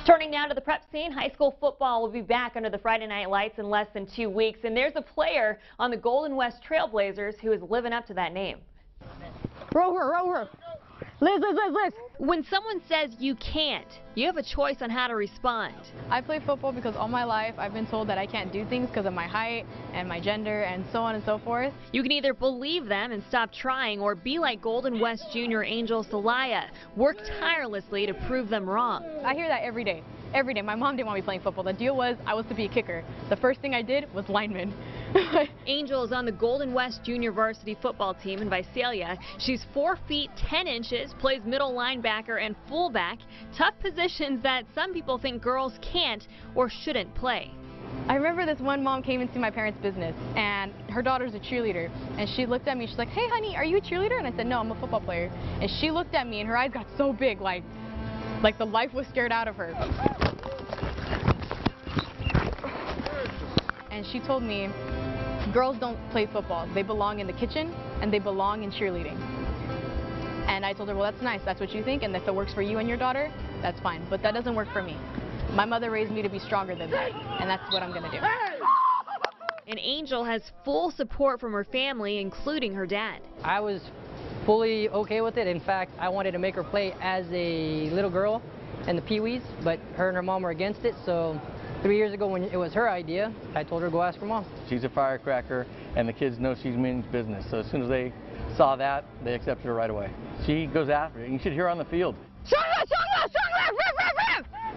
Turning now to the prep scene, high school football will be back under the Friday night lights in less than 2 weeks, and there's a player on the Golden West Trailblazers who is living up to that name. Rover. Liz. When someone says you can't, you have a choice on how to respond. I play football because all my life I've been told that I can't do things because of my height and my gender and so on and so forth. You can either believe them and stop trying, or be like Golden West Junior Angel Celaya. Work tirelessly to prove them wrong. I hear that every day. Every day. My mom didn't want me playing football. The deal was I was to be a kicker. The first thing I did was lineman. Angel is on the Golden West Junior varsity football team in Visalia. She's 4 feet 10 inches, plays middle linebacker and fullback, tough positions that some people think girls can't or shouldn't play. I remember this one mom came into my parents' business, and her daughter's a cheerleader, and she looked at me, she's like, "Hey honey, are you a cheerleader?" And I said, "No, I'm a football player." And she looked at me and her eyes got so big, like the life was scared out of her. And she told me, girls don't play football. They belong in the kitchen and they belong in cheerleading. And I told her, well, that's nice. That's what you think. And if it works for you and your daughter, that's fine. But that doesn't work for me. My mother raised me to be stronger than that. And that's what I'm going to do. And Angel has full support from her family, including her dad. I was fully okay with it. In fact, I wanted to make her play as a little girl in the Pee-wees, but her and her mom were against it. So 3 years ago, when it was her idea, I told her to go ask her mom. She's a firecracker, and the kids know she's means business. So as soon as they saw that, they accepted her right away. She goes after it, and you should hear her on the field.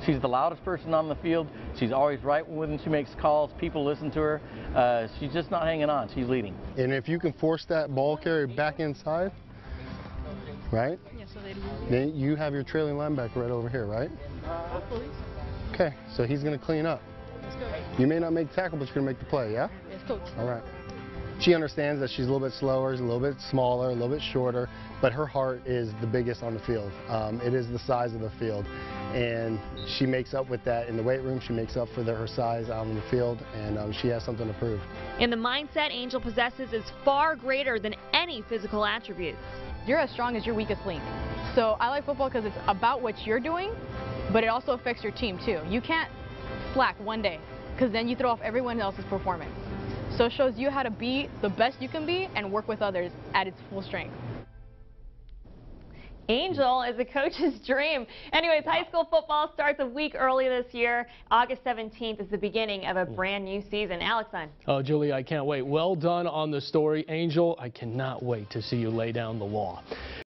She's the loudest person on the field. She's always right when she makes calls. People listen to her. She's just not hanging on. She's leading. And if you can force that ball carrier back inside, right? Yeah, so they do. Then you have your trailing linebacker right over here, right? Hopefully. Okay, so he's going to clean up. Let's go. You may not make the tackle, but you're going to make the play, yeah? Yes, coach. All right. She understands that she's a little bit slower, a little bit smaller, a little bit shorter, but her heart is the biggest on the field. It is the size of the field, and she makes up with that in the weight room. She makes up for her size out on the field, and she has something to prove. And the mindset Angel possesses is far greater than any physical attributes. You're as strong as your weakest link. So I like football because it's about what you're doing, but it also affects your team too. You can't slack one day, because then you throw off everyone else's performance. So it shows you how to be the best you can be and work with others at its full strength. Angel is a coach's dream. Anyways, high school football starts a week early this year. August 17th is the beginning of a brand new season. Alex on. Oh, Julie, I can't wait. Well done on the story, Angel. I cannot wait to see you lay down the law.